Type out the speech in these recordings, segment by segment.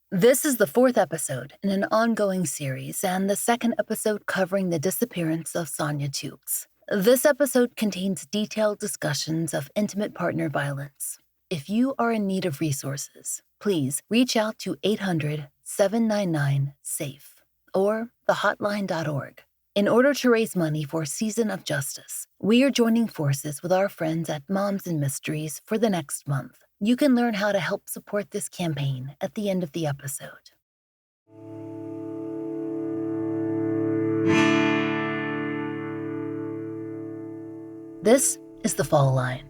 This is the fourth episode in an ongoing series and the second episode covering the disappearance of Sonya Tukes. This episode contains detailed discussions of intimate partner violence. If you are in need of resources, please reach out to 800-799-SAFE or thehotline.org. In order to raise money for Season of Justice, we are joining forces with our friends at Moms and Mysteries for the next month. You can learn how to help support this campaign at the end of the episode. This is the Fall Line.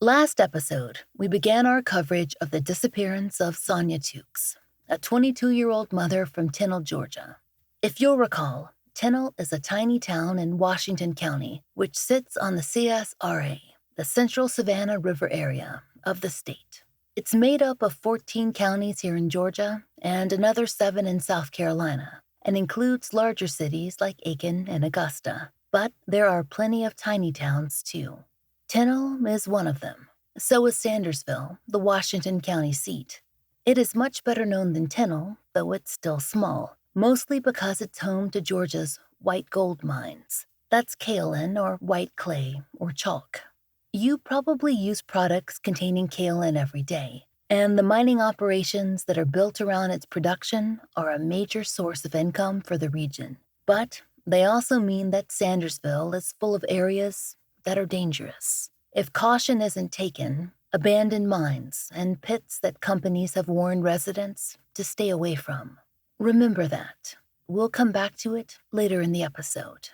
Last episode, we began our coverage of the disappearance of Sonya Tukes, a 22-year-old mother from Tennille, Georgia. If you'll recall, Tennille is a tiny town in Washington County, which sits on the CSRA, the Central Savannah River area of the state. It's made up of 14 counties here in Georgia and another 7 in South Carolina, and includes larger cities like Aiken and Augusta. But there are plenty of tiny towns, too. Tennille is one of them. So is Sandersville, the Washington County seat. It is much better known than Tennille, though it's still small, mostly because it's home to Georgia's white gold mines. That's kaolin, or white clay, or chalk. You probably use products containing kaolin every day, and the mining operations that are built around its production are a major source of income for the region. But they also mean that Sandersville is full of areas that are dangerous. If caution isn't taken, abandoned mines and pits that companies have warned residents to stay away from. Remember that. We'll come back to it later in the episode.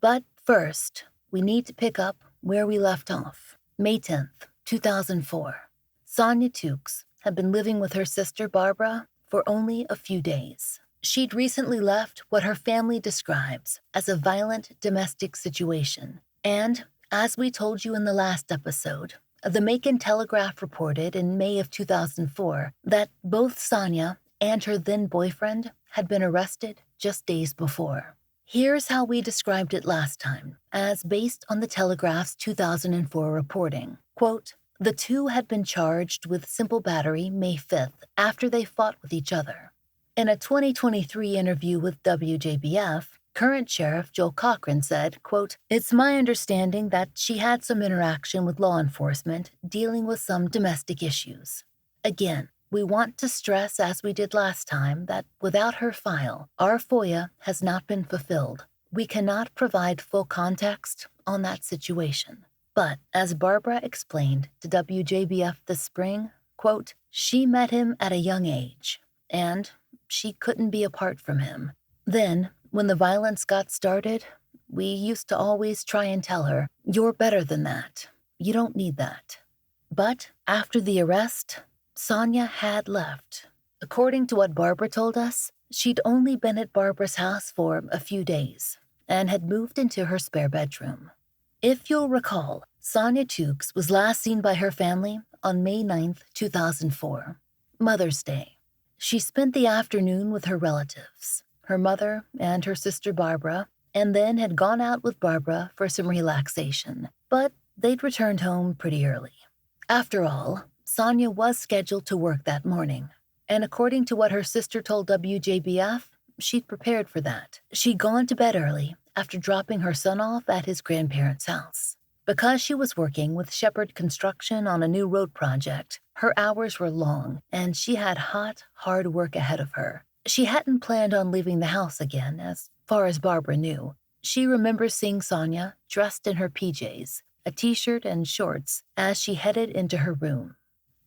But first, we need to pick up where we left off. May 10th, 2004. Sonya Tukes had been living with her sister Barbara for only a few days. She'd recently left what her family describes as a violent domestic situation. And, as we told you in the last episode, the Macon Telegraph reported in May of 2004 that both Sonya and her then-boyfriend had been arrested just days before. Here's how we described it last time, as based on the Telegraph's 2004 reporting. Quote, the two had been charged with simple battery May 5th after they fought with each other. In a 2023 interview with WJBF, current Sheriff Joel Cochran said, quote, it's my understanding that she had some interaction with law enforcement dealing with some domestic issues. Again, we want to stress, as we did last time, that without her file, our FOIA has not been fulfilled. We cannot provide full context on that situation. But, as Barbara explained to WJBF this spring, quote, she met him at a young age, and she couldn't be apart from him. Then, when the violence got started, we used to always try and tell her, you're better than that. You don't need that. But after the arrest, Sonya had left. According to what Barbara told us, she'd only been at Barbara's house for a few days and had moved into her spare bedroom. If you'll recall, Sonya Tukes was last seen by her family on May 9th, 2004, Mother's Day. She spent the afternoon with her relatives, her mother and her sister Barbara, and then had gone out with Barbara for some relaxation, but they'd returned home pretty early. After all, Sonya was scheduled to work that morning, and according to what her sister told WJBF, she'd prepared for that. She'd gone to bed early after dropping her son off at his grandparents' house. Because she was working with Shepherd Construction on a new road project, her hours were long, and she had hot, hard work ahead of her. She hadn't planned on leaving the house again, as far as Barbara knew. She remembers seeing Sonya dressed in her PJs, a t-shirt and shorts, as she headed into her room.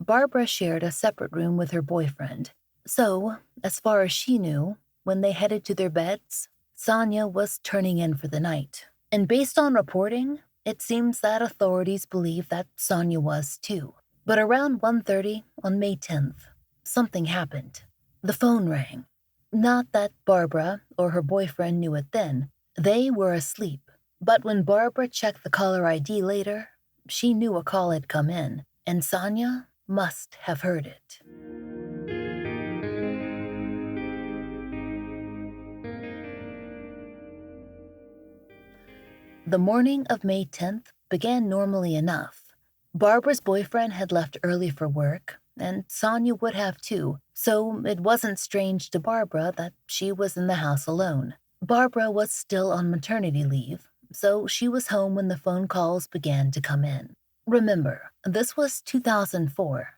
Barbara shared a separate room with her boyfriend. So, as far as she knew, when they headed to their beds, Sonya was turning in for the night. And based on reporting, it seems that authorities believe that Sonya was too. But around 1:30 on May 10th, something happened. The phone rang. Not that Barbara or her boyfriend knew it then. They were asleep. But when Barbara checked the caller ID later, she knew a call had come in, and Sonya must have heard it. The morning of May 10th began normally enough. Barbara's boyfriend had left early for work, and Sonya would have too, so it wasn't strange to Barbara that she was in the house alone. Barbara was still on maternity leave, so she was home when the phone calls began to come in. Remember, this was 2004.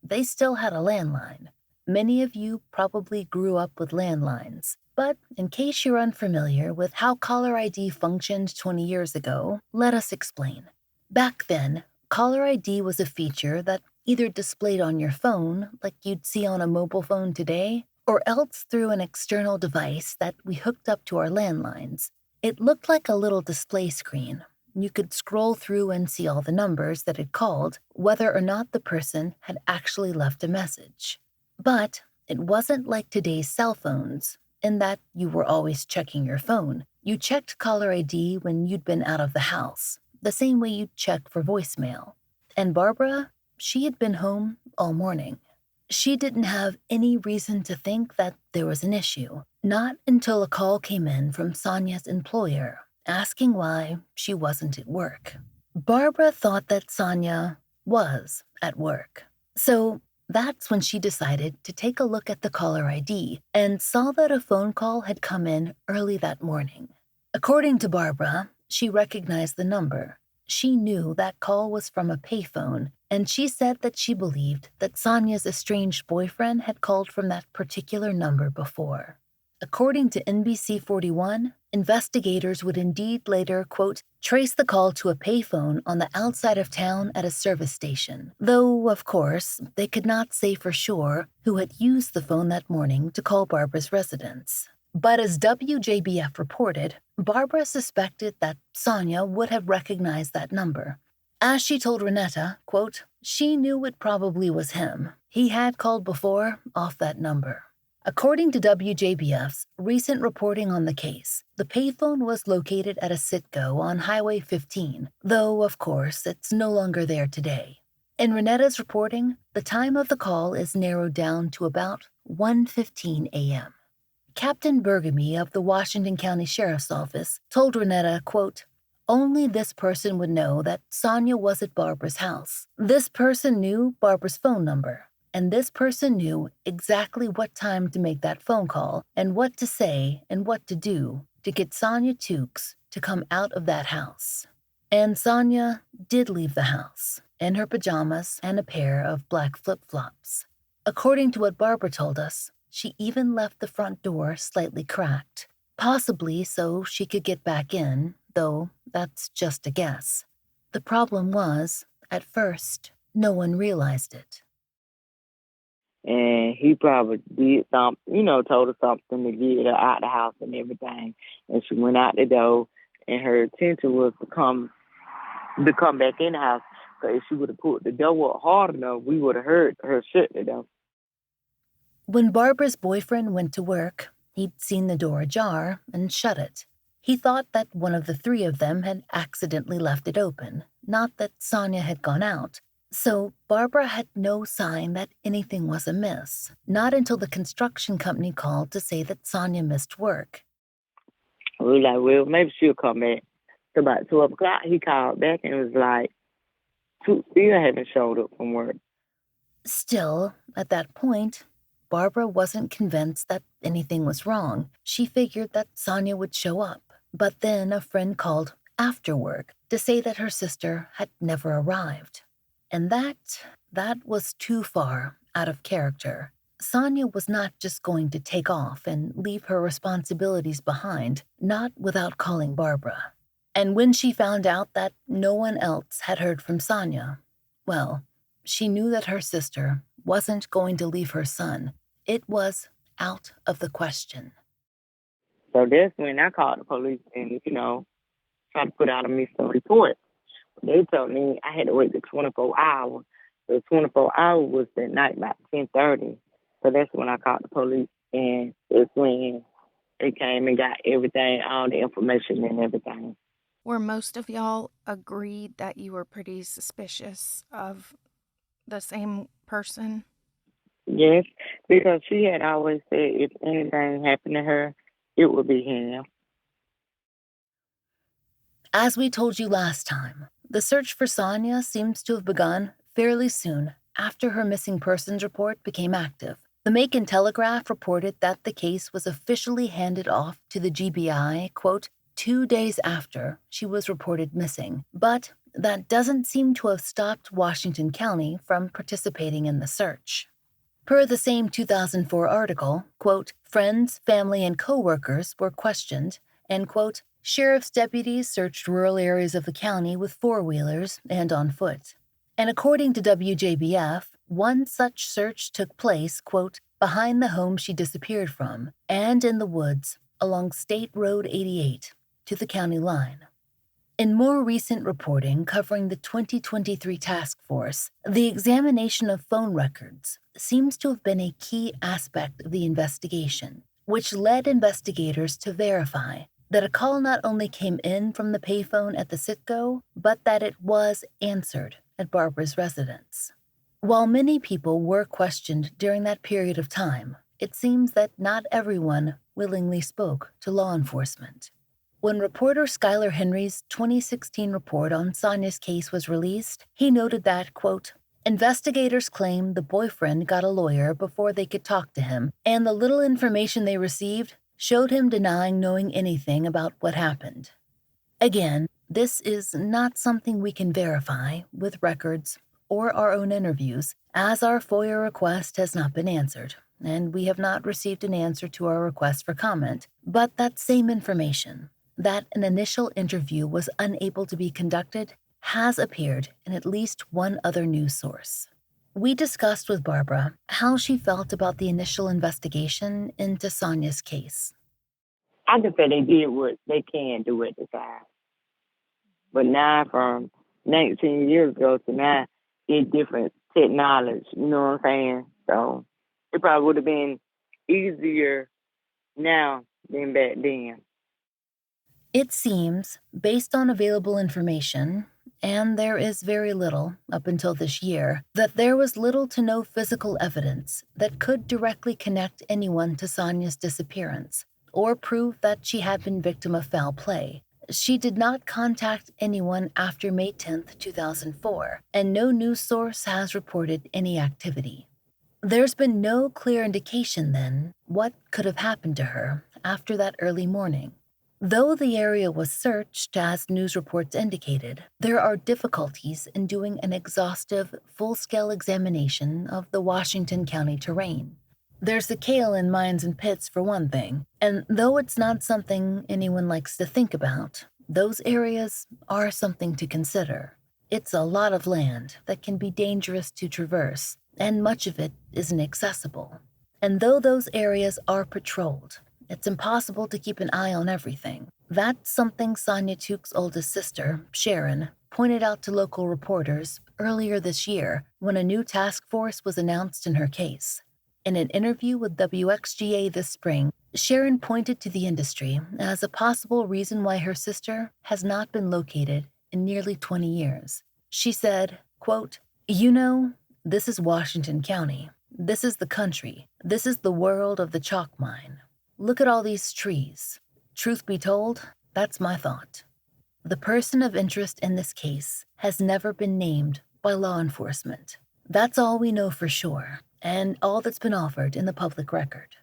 They still had a landline. Many of you probably grew up with landlines, but in case you're unfamiliar with how caller ID functioned 20 years ago, let us explain. Back then, caller ID was a feature that either displayed on your phone, like you'd see on a mobile phone today, or else through an external device that we hooked up to our landlines. It looked like a little display screen. You could scroll through and see all the numbers that had called, whether or not the person had actually left a message. But it wasn't like today's cell phones, in that you were always checking your phone. You checked caller ID when you'd been out of the house, the same way you'd check for voicemail. And Barbara, she had been home all morning. She didn't have any reason to think that there was an issue, not until a call came in from Sonya's employer, asking why she wasn't at work. Barbara thought that Sonya was at work. So that's when she decided to take a look at the caller ID and saw that a phone call had come in early that morning. According to Barbara, she recognized the number. She knew that call was from a payphone, and she said that she believed that Sonya's estranged boyfriend had called from that particular number before. According to NBC 41, investigators would indeed later, quote, trace the call to a payphone on the outside of town at a service station, though, of course, they could not say for sure who had used the phone that morning to call Barbara's residence. But as WJBF reported, Barbara suspected that Sonya would have recognized that number. As she told Renetta, quote, she knew it probably was him. He had called before off that number. According to WJBF's recent reporting on the case, the payphone was located at a Citgo on Highway 15, though, of course, it's no longer there today. In Renetta's reporting, the time of the call is narrowed down to about 1:15 a.m. Captain Bergamy of the Washington County Sheriff's Office told Renetta, quote, only this person would know that Sonya was at Barbara's house. This person knew Barbara's phone number. And this person knew exactly what time to make that phone call and what to say and what to do to get Sonya Tukes to come out of that house. And Sonya did leave the house in her pajamas and a pair of black flip-flops. According to what Barbara told us, she even left the front door slightly cracked, possibly so she could get back in, though that's just a guess. The problem was, at first, no one realized it. And he probably did something, told her something to get her out the house and everything. And she went out the door, and her intention was to come back in the house. Because if she would have put the door up hard enough, we would have heard her shut the door. When Barbara's boyfriend went to work, he'd seen the door ajar and shut it. He thought that one of the three of them had accidentally left it open, not that Sonya had gone out. So Barbara had no sign that anything was amiss, not until the construction company called to say that Sonya missed work. We were like, well, maybe she'll come back. So about 12 o'clock, he called back and was like, still haven't showed up from work. Still, at that point, Barbara wasn't convinced that anything was wrong. She figured that Sonya would show up. But then a friend called after work to say that her sister had never arrived. And that was too far out of character. Sonya was not just going to take off and leave her responsibilities behind, not without calling Barbara. And when she found out that no one else had heard from Sonya, well, she knew that her sister wasn't going to leave her son. It was out of the question. So that's when I called the police and, tried to put out a missing report. They told me I had to wait the 24 hours. The 24 hours was that night, about 10:30. So that's when I called the police, and it's when they came and got everything, all the information and everything. Were most of y'all agreed that you were pretty suspicious of the same person? Yes, because she had always said if anything happened to her, it would be him. As we told you last time, the search for Sonya seems to have begun fairly soon after her missing persons report became active. The Macon Telegraph reported that the case was officially handed off to the GBI, quote, 2 days after she was reported missing, but that doesn't seem to have stopped Washington County from participating in the search. Per the same 2004 article, quote, friends, family, and co-workers were questioned, and, quote, sheriff's deputies searched rural areas of the county with four-wheelers and on foot. And according to WJBF, one such search took place, quote, behind the home she disappeared from, and in the woods along State Road 88 to the county line. In more recent reporting covering the 2023 task force, the examination of phone records seems to have been a key aspect of the investigation, which led investigators to verify that a call not only came in from the payphone at the Citgo, but that it was answered at Barbara's residence. While many people were questioned during that period of time, it seems that not everyone willingly spoke to law enforcement. When reporter Skylar Henry's 2016 report on Sonya's case was released, he noted that, quote, investigators claim the boyfriend got a lawyer before they could talk to him, and the little information they received showed him denying knowing anything about what happened. Again, this is not something we can verify with records or our own interviews, as our FOIA request has not been answered, and we have not received an answer to our request for comment, but that same information, that an initial interview was unable to be conducted, has appeared in at least one other news source. We discussed with Barbara how she felt about the initial investigation into Sonya's case. I can say they did what they can do at the time. But now, from 19 years ago to now, it's different technology, you know what I'm saying? So it probably would have been easier now than back then. It seems, based on available information, and there is very little up until this year, that there was little to no physical evidence that could directly connect anyone to Sonya's disappearance or prove that she had been victim of foul play. She did not contact anyone after May 10, 2004, and no news source has reported any activity. There's been no clear indication, then, what could have happened to her after that early morning. Though the area was searched, as news reports indicated, there are difficulties in doing an exhaustive, full-scale examination of the Washington County terrain. There's the kale in mines and pits, for one thing, and though it's not something anyone likes to think about, those areas are something to consider. It's a lot of land that can be dangerous to traverse, and much of it isn't accessible. And though those areas are patrolled, it's impossible to keep an eye on everything. That's something Sonya Tukes' oldest sister, Sharon, pointed out to local reporters earlier this year when a new task force was announced in her case. In an interview with WXGA this spring, Sharon pointed to the industry as a possible reason why her sister has not been located in nearly 20 years. She said, quote, you know, this is Washington County. This is the country. This is the world of the chalk mine. Look at all these trees. Truth be told, that's my thought. The person of interest in this case has never been named by law enforcement. That's all we know for sure, and all that's been offered in the public record.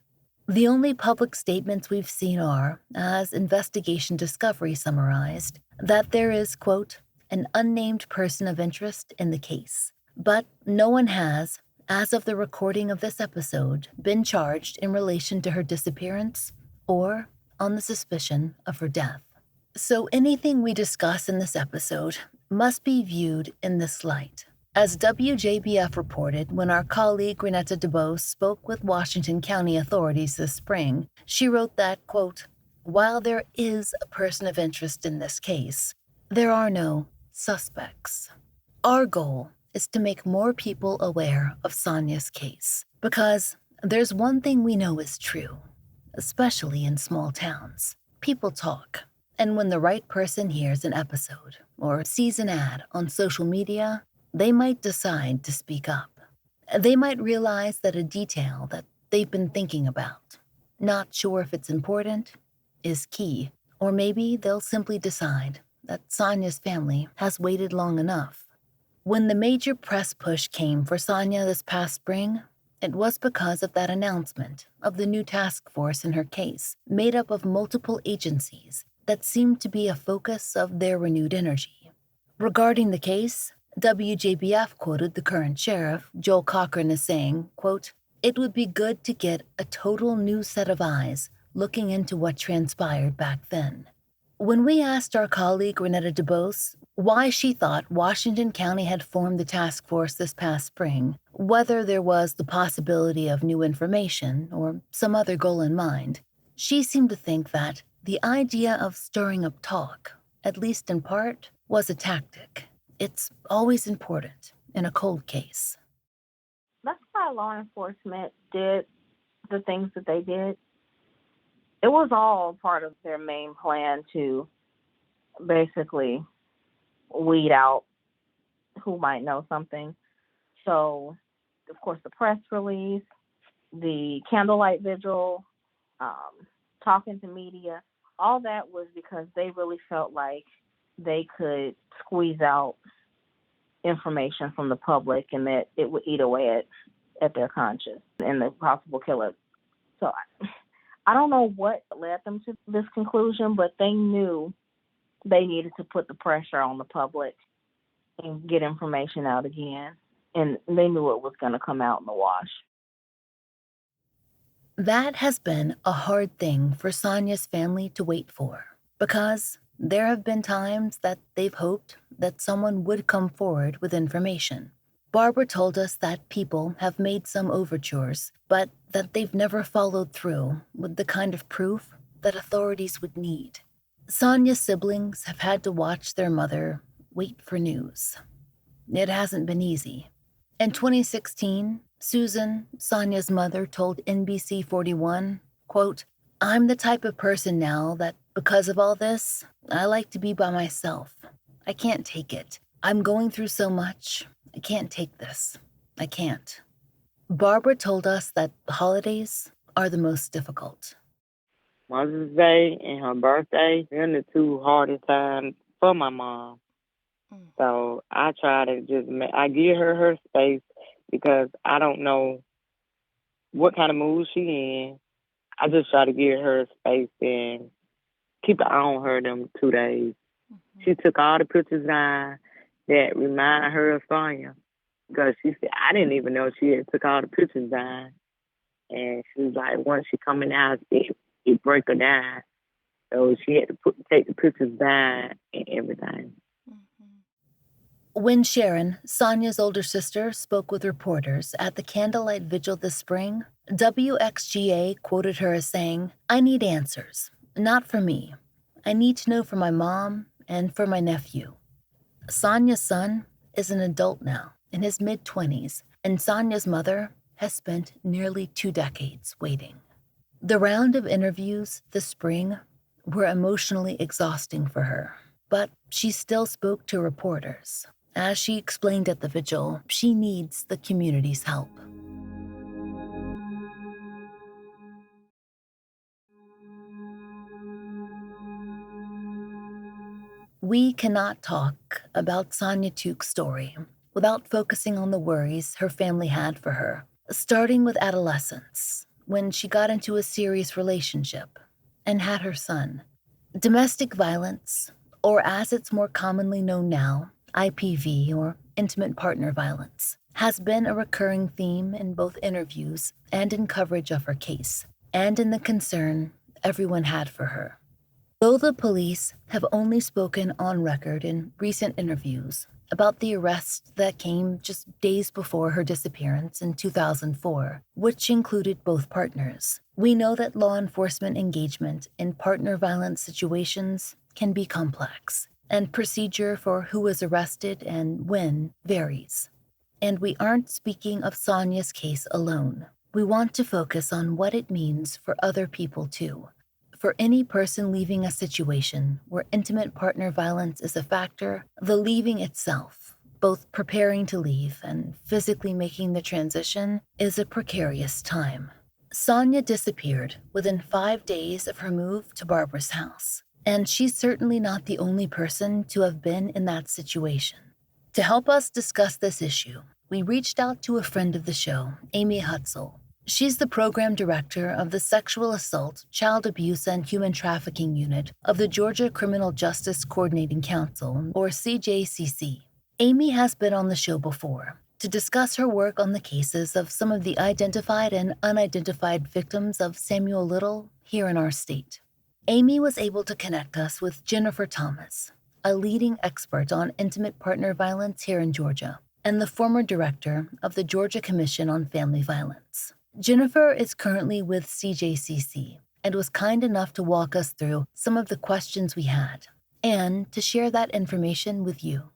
The only public statements we've seen are, as investigation discovery summarized, that there is, quote, an unnamed person of interest in the case. But no one has, as of the recording of this episode, been charged in relation to her disappearance or on the suspicion of her death. So anything we discuss in this episode must be viewed in this light. As WJBF reported when our colleague Renetta DeBose spoke with Washington County authorities this spring, she wrote that, quote, while there is a person of interest in this case, there are no suspects. Our goal is to make more people aware of Sonya's case, because there's one thing we know is true, especially in small towns. People talk, and when the right person hears an episode or sees an ad on social media, they might decide to speak up. They might realize that a detail that they've been thinking about, not sure if it's important, is key, or maybe they'll simply decide that Sonya's family has waited long enough. When the major press push came for Sonya this past spring, it was because of that announcement of the new task force in her case, made up of multiple agencies that seemed to be a focus of their renewed energy. Regarding the case, WJBF quoted the current sheriff, Joel Cochran, as saying, quote, "It would be good to get a total new set of eyes looking into what transpired back then." When we asked our colleague Renetta DeBose why she thought Washington County had formed the task force this past spring, whether there was the possibility of new information or some other goal in mind, she seemed to think that the idea of stirring up talk, at least in part, was a tactic. It's always important in a cold case. That's why law enforcement did the things that they did. It was all part of their main plan to basically weed out who might know something. So, of course, the press release, the candlelight vigil, talking to media, all that was because they really felt like they could squeeze out information from the public and that it would eat away at their conscience and the possible killer. So I don't know what led them to this conclusion, but they knew they needed to put the pressure on the public and get information out again. And they knew it was going to come out in the wash. That has been a hard thing for Sonya's family to wait for, because there have been times that they've hoped that someone would come forward with information. Barbara told us that people have made some overtures, but that they've never followed through with the kind of proof that authorities would need. Sonya's siblings have had to watch their mother wait for news. It hasn't been easy. In 2016, Susan, Sonya's mother, told NBC 41, quote, "I'm the type of person now that because of all this, I like to be by myself. I can't take it. I'm going through so much. I can't take this. I can't." Barbara told us that the holidays are the most difficult. Mother's Day and her birthday, they're the two hardest times for my mom. So I try to I give her space because I don't know what kind of mood she in. I just try to give her space and keep an eye on her them 2 days. She took all the pictures down that remind her of Sonya, because she said, I didn't even know she had took all the pictures down. And she was like, once she come in the house, it break her down. So she had to take the pictures down and everything. When Sharon, Sonya's older sister, spoke with reporters at the candlelight vigil this spring, WXGA quoted her as saying, "I need answers, not for me. I need to know for my mom and for my nephew." Sonya's son is an adult now, in his mid-20s, and Sonya's mother has spent nearly 2 decades waiting. The round of interviews this spring were emotionally exhausting for her, but she still spoke to reporters. As she explained at the vigil, she needs the community's help. We cannot talk about Sonya Tukes' story without focusing on the worries her family had for her, starting with adolescence, when she got into a serious relationship and had her son. Domestic violence, or as it's more commonly known now, IPV, or intimate partner violence, has been a recurring theme in both interviews and in coverage of her case, and in the concern everyone had for her. Though the police have only spoken on record in recent interviews about the arrest that came just days before her disappearance in 2004, which included both partners, we know that law enforcement engagement in partner violence situations can be complex, and procedure for who is arrested and when varies. And we aren't speaking of Sonya's case alone. We want to focus on what it means for other people too. For any person leaving a situation where intimate partner violence is a factor, the leaving itself, both preparing to leave and physically making the transition, is a precarious time. Sonya disappeared within 5 days of her move to Barbara's house, and she's certainly not the only person to have been in that situation. To help us discuss this issue, we reached out to a friend of the show, Amy Hutzel. She's the program director of the Sexual Assault, Child Abuse, and Human Trafficking Unit of the Georgia Criminal Justice Coordinating Council, or CJCC. Amy has been on the show before to discuss her work on the cases of some of the identified and unidentified victims of Samuel Little here in our state. Amy was able to connect us with Jennifer Thomas, a leading expert on intimate partner violence here in Georgia, and the former director of the Georgia Commission on Family Violence. Jennifer is currently with CJCC and was kind enough to walk us through some of the questions we had and to share that information with you.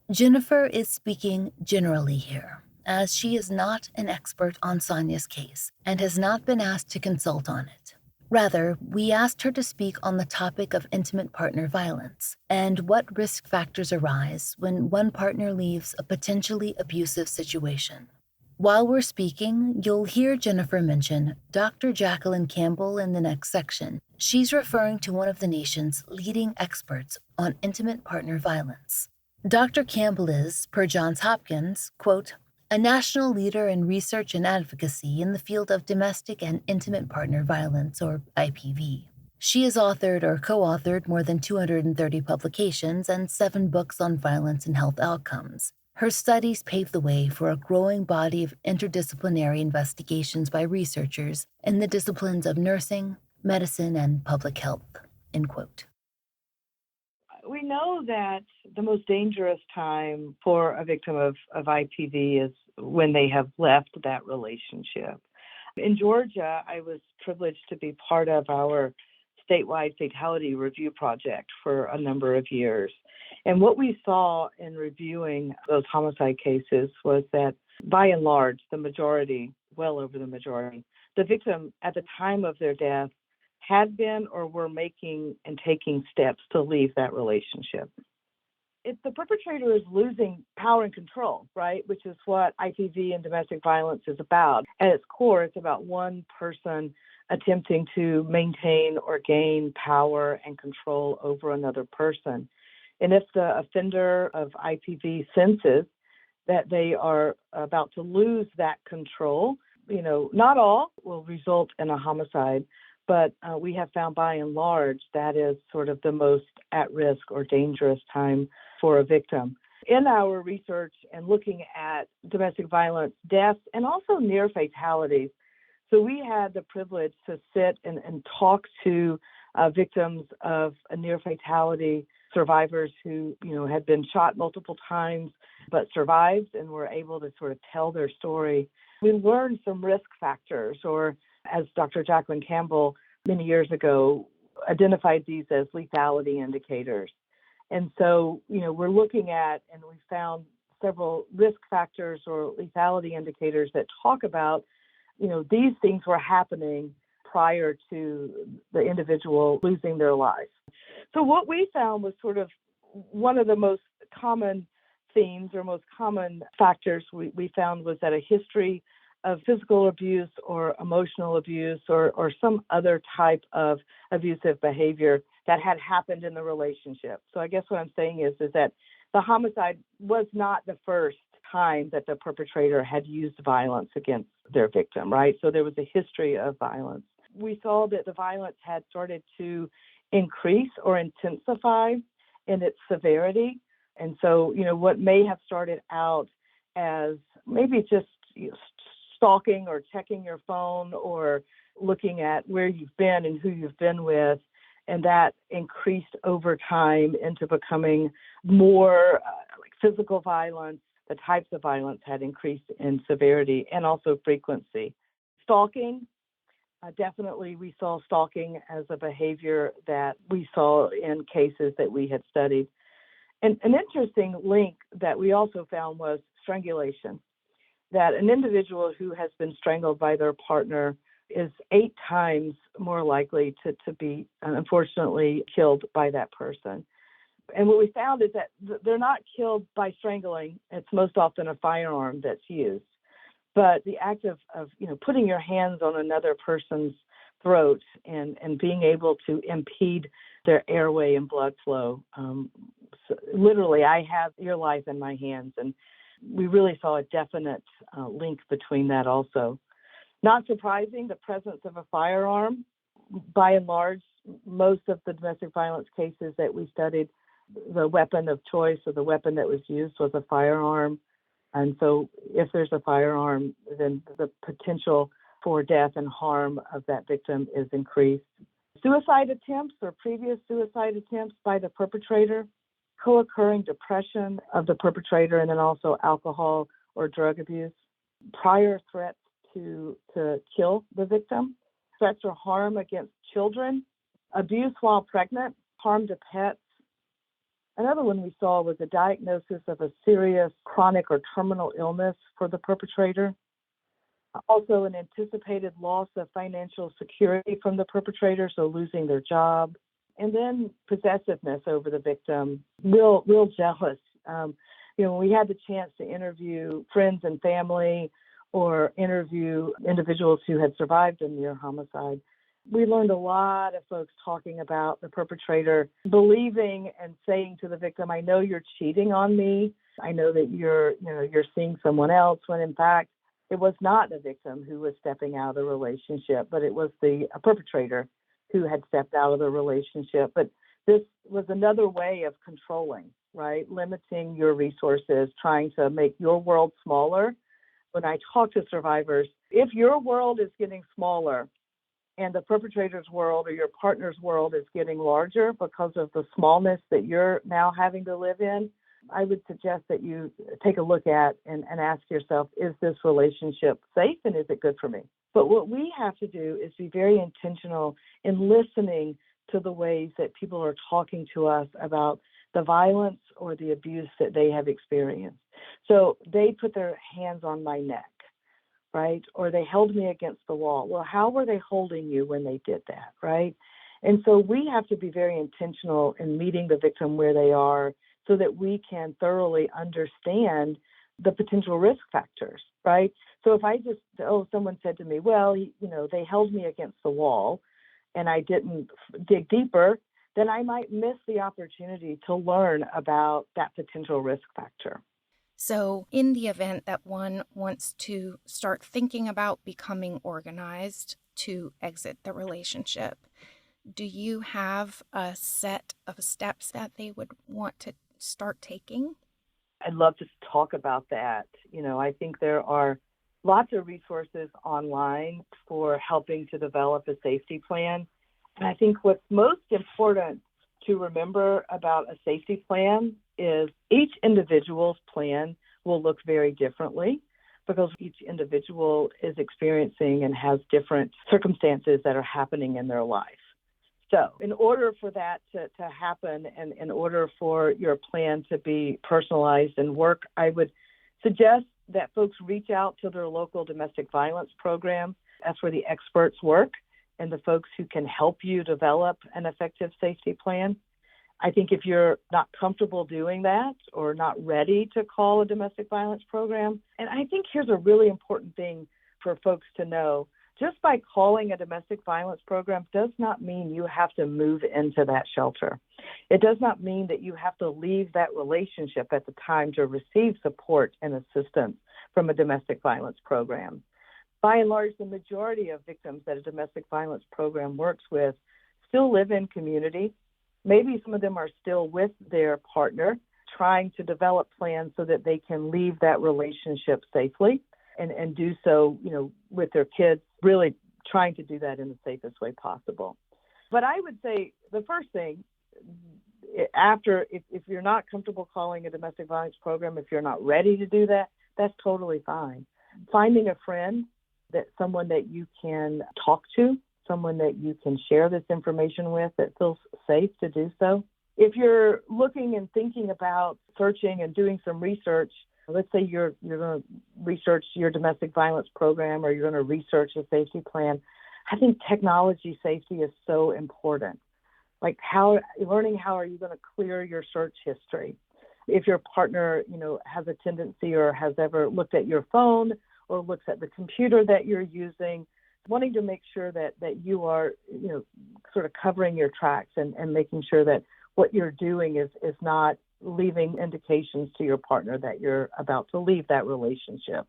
Jennifer is speaking generally here, as she is not an expert on Sonya's case and has not been asked to consult on it. Rather, we asked her to speak on the topic of intimate partner violence and what risk factors arise when one partner leaves a potentially abusive situation. While we're speaking, you'll hear Jennifer mention Dr. Jacqueline Campbell in the next section. She's referring to one of the nation's leading experts on intimate partner violence. Dr. Campbell is, per Johns Hopkins, quote, a national leader in research and advocacy in the field of domestic and intimate partner violence, or IPV. She has authored or co-authored more than 230 publications and 7 books on violence and health outcomes. Her studies pave the way for a growing body of interdisciplinary investigations by researchers in the disciplines of nursing, medicine, and public health, end quote. We know that the most dangerous time for a victim of IPV is when they have left that relationship. In Georgia, I was privileged to be part of our statewide fatality review project for a number of years. And what we saw in reviewing those homicide cases was that, by and large, the majority, well over the majority, the victim at the time of their death had been or were making and taking steps to leave that relationship. If the perpetrator is losing power and control, right, which is what IPV and domestic violence is about. At its core, it's about one person attempting to maintain or gain power and control over another person. And if the offender of IPV senses that they are about to lose that control, not all will result in a homicide, but we have found by and large that is sort of the most at-risk or dangerous time for a victim. In our research and looking at domestic violence deaths and also near fatalities, so we had the privilege to sit and talk to victims of a near fatality, survivors who had been shot multiple times but survived and were able to sort of tell their story. We learned some risk factors, or as Dr. Jacqueline Campbell many years ago identified these as lethality indicators. And so, we're looking at, and we found several risk factors or lethality indicators that talk about, these things were happening prior to the individual losing their life. So what we found was sort of one of the most common themes or most common factors we found was that a history of physical abuse or emotional abuse or some other type of abusive behavior that had happened in the relationship. So I guess what I'm saying is that the homicide was not the first time that the perpetrator had used violence against their victim, right? So there was a history of violence. We saw that the violence had started to increase or intensify in its severity. And so, what may have started out as maybe just stalking or checking your phone or looking at where you've been and who you've been with, and that increased over time into becoming more like physical violence. The types of violence had increased in severity and also frequency. Stalking, definitely we saw stalking as a behavior that we saw in cases that we had studied. And an interesting link that we also found was strangulation, that an individual who has been strangled by their partner is 8 times more likely to be, unfortunately, killed by that person. And what we found is that they're not killed by strangling. It's most often a firearm that's used. But the act of putting your hands on another person's throat and being able to impede their airway and blood flow literally, I have your life in my hands. And we really saw a definite link between that also. Not surprising, the presence of a firearm. By and large, most of the domestic violence cases that we studied, the weapon of choice or the weapon that was used was a firearm. And so if there's a firearm, then the potential for death and harm of that victim is increased. Suicide attempts or previous suicide attempts by the perpetrator, co-occurring depression of the perpetrator, and then also alcohol or drug abuse, prior threats to kill the victim, threats or harm against children, abuse while pregnant, harm to pets. Another one we saw was a diagnosis of a serious chronic or terminal illness for the perpetrator. Also, an anticipated loss of financial security from the perpetrator, so losing their job. And then possessiveness over the victim, real jealous. When we had the chance to interview friends and family or interview individuals who had survived a near homicide, we learned a lot of folks talking about the perpetrator believing and saying to the victim, I know you're cheating on me. I know that you're seeing someone else, when in fact, it was not the victim who was stepping out of the relationship, but it was the perpetrator who had stepped out of the relationship. But this was another way of controlling, right? Limiting your resources, trying to make your world smaller. When I talk to survivors, if your world is getting smaller and the perpetrator's world or your partner's world is getting larger because of the smallness that you're now having to live in, I would suggest that you take a look at and ask yourself, is this relationship safe and is it good for me? But what we have to do is be very intentional in listening to the ways that people are talking to us about the violence or the abuse that they have experienced. So they put their hands on my neck, right? Or they held me against the wall. Well, how were they holding you when they did that, right? And so we have to be very intentional in meeting the victim where they are so that we can thoroughly understand the potential risk factors, right? So if I just, someone said to me, well, they held me against the wall and I didn't dig deeper, then I might miss the opportunity to learn about that potential risk factor. So in the event that one wants to start thinking about becoming organized to exit the relationship, do you have a set of steps that they would want to start taking? I'd love to talk about that. I think there are lots of resources online for helping to develop a safety plan. And I think what's most important to remember about a safety plan is each individual's plan will look very differently because each individual is experiencing and has different circumstances that are happening in their life. So in order for that to happen and in order for your plan to be personalized and work, I would suggest that folks reach out to their local domestic violence program. That's where the experts work and the folks who can help you develop an effective safety plan. I think if you're not comfortable doing that or not ready to call a domestic violence program, and I think here's a really important thing for folks to know, just by calling a domestic violence program does not mean you have to move into that shelter. It does not mean that you have to leave that relationship at the time to receive support and assistance from a domestic violence program. By and large, the majority of victims that a domestic violence program works with still live in community. Maybe some of them are still with their partner, trying to develop plans so that they can leave that relationship safely and do so, with their kids, really trying to do that in the safest way possible. But I would say the first thing, if you're not comfortable calling a domestic violence program, if you're not ready to do that, that's totally fine. Finding a friend, someone that you can talk to, someone that you can share this information with that feels safe to do so. If you're looking and thinking about searching and doing some research, let's say you're going to research your domestic violence program or you're going to research a safety plan, I think technology safety is so important. Like learning how are you going to clear your search history. If your partner, has a tendency or has ever looked at your phone or looks at the computer that you're using, wanting to make sure that you are, sort of covering your tracks and making sure that what you're doing is not leaving indications to your partner that you're about to leave that relationship.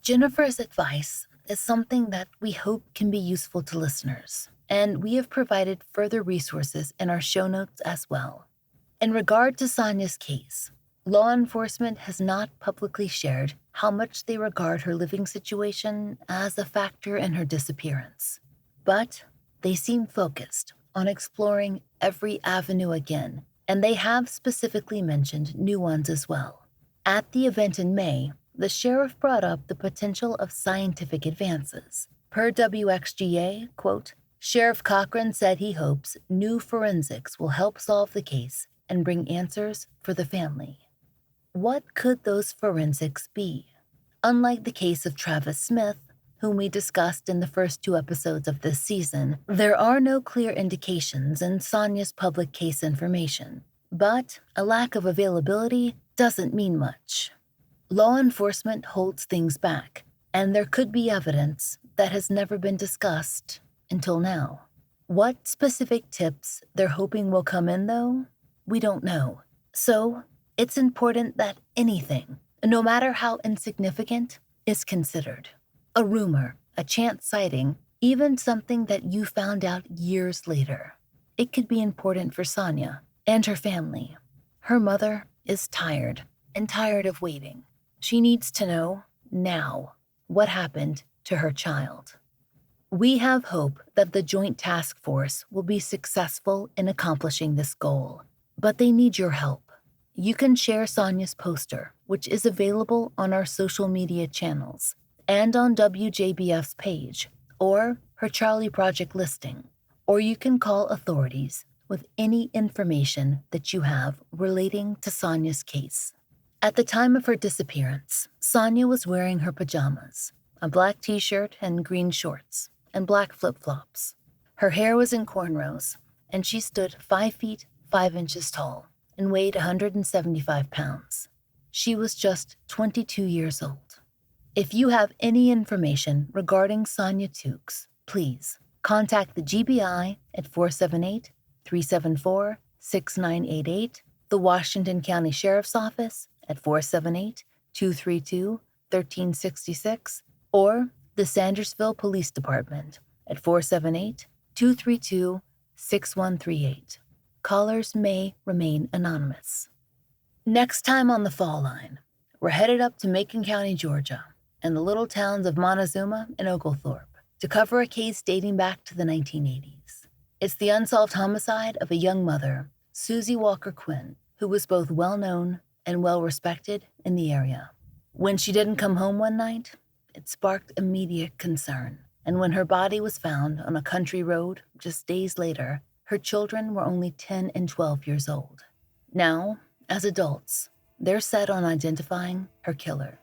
Jennifer's advice is something that we hope can be useful to listeners, and we have provided further resources in our show notes as well. In regard to Sonya's case, law enforcement has not publicly shared how much they regard her living situation as a factor in her disappearance, but they seem focused on exploring every avenue again, and they have specifically mentioned new ones as well. At the event in May, the sheriff brought up the potential of scientific advances. Per WXGA, quote, Sheriff Cochran said he hopes new forensics will help solve the case and bring answers for the family. What could those forensics be? Unlike the case of Travis Smith, whom we discussed in the first 2 episodes of this season, there are no clear indications in Sonya's public case information. But a lack of availability doesn't mean much. Law enforcement holds things back, and there could be evidence that has never been discussed until now. What specific tips they're hoping will come in, though, we don't know. So, it's important that anything, no matter how insignificant, is considered. A rumor, a chance sighting, even something that you found out years later. It could be important for Sonya and her family. Her mother is tired and tired of waiting. She needs to know, now, what happened to her child. We have hope that the Joint Task Force will be successful in accomplishing this goal, but they need your help. You can share Sonya's poster, which is available on our social media channels and on WJBF's page, or her Charlie Project listing, or you can call authorities with any information that you have relating to Sonya's case. At the time of her disappearance, Sonya was wearing her pajamas, a black t-shirt and green shorts, and black flip-flops. Her hair was in cornrows, and she stood 5 feet 5 inches tall and weighed 175 pounds. She was just 22 years old. If you have any information regarding Sonya Tukes, please contact the GBI at 478-374-6988, the Washington County Sheriff's Office at 478-232-1366, or the Sandersville Police Department at 478-232-6138. Callers may remain anonymous. Next time on the Fall Line, we're headed up to Macon County, Georgia, and the little towns of Montezuma and Oglethorpe to cover a case dating back to the 1980s. It's the unsolved homicide of a young mother, Susie Walker Quinn, who was both well-known and well-respected in the area. When she didn't come home one night, it sparked immediate concern, and when her body was found on a country road just days later, her children were only 10 and 12 years old. Now, as adults, they're set on identifying her killer.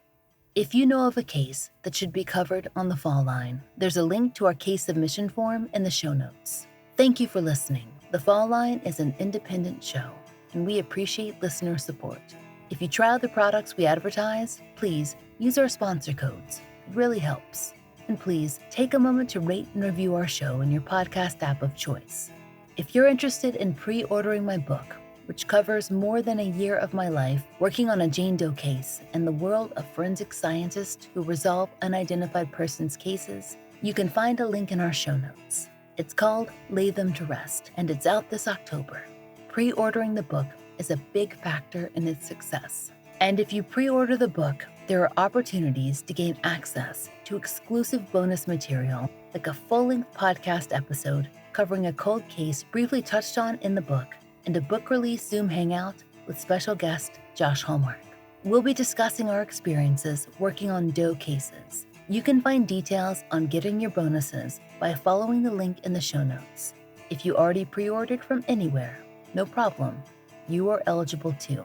If you know of a case that should be covered on the Fall Line, there's a link to our case submission form in the show notes. Thank you for listening. The Fall Line is an independent show, and we appreciate listener support. If you try out the products we advertise, please use our sponsor codes. It really helps. And please take a moment to rate and review our show in your podcast app of choice. If you're interested in pre-ordering my book, which covers more than a year of my life working on a Jane Doe case and the world of forensic scientists who resolve unidentified persons cases, you can find a link in our show notes. It's called Lay Them to Rest, and it's out this October. Pre-ordering the book is a big factor in its success. And if you pre-order the book, there are opportunities to gain access to exclusive bonus material, like a full-length podcast episode covering a cold case briefly touched on in the book, and a book release Zoom hangout with special guest Josh Hallmark. We'll be discussing our experiences working on Doe cases. You can find details on getting your bonuses by following the link in the show notes. If you already pre-ordered from anywhere, no problem. You are eligible too.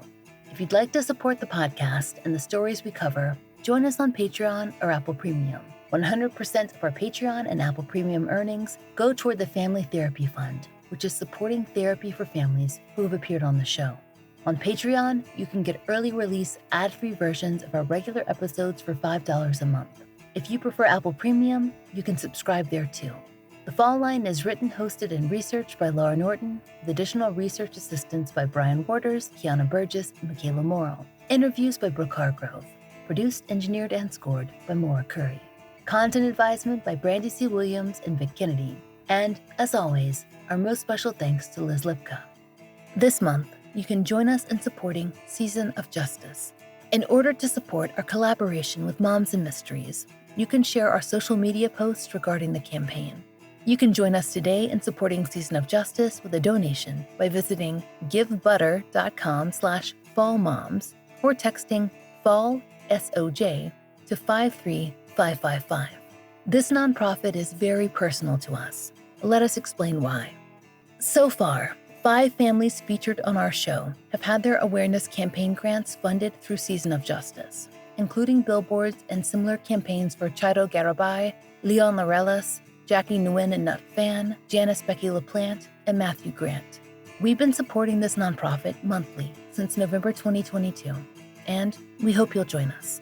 If you'd like to support the podcast and the stories we cover, join us on Patreon or Apple Premium. 100% of our Patreon and Apple Premium earnings go toward the Family Therapy Fund, which is supporting therapy for families who have appeared on the show. On Patreon, you can get early release ad-free versions of our regular episodes for $5 a month. If you prefer Apple Premium, you can subscribe there too. The Fall Line is written, hosted, and researched by Laura Norton, with additional research assistance by Brian Waters, Kiana Burgess, and Michaela Morrill. Interviews by Brooke Hargrove. Produced, engineered, and scored by Maura Curry. Content advisement by Brandy C. Williams and Vic Kennedy. And, as always, our most special thanks to Liz Lipka. This month, you can join us in supporting Season of Justice. In order to support our collaboration with Moms and Mysteries, you can share our social media posts regarding the campaign. You can join us today in supporting Season of Justice with a donation by visiting givebutter.com/fallmoms or texting FALLSOJ to 53555. This nonprofit is very personal to us. Let us explain why. So far, 5 families featured on our show have had their awareness campaign grants funded through Season of Justice, including billboards and similar campaigns for Chito Garibay, Leon Laureles, Jackie Nguyen and Nut Fan, Janice Becky LaPlante, and Matthew Grant. We've been supporting this nonprofit monthly since November 2022, and we hope you'll join us.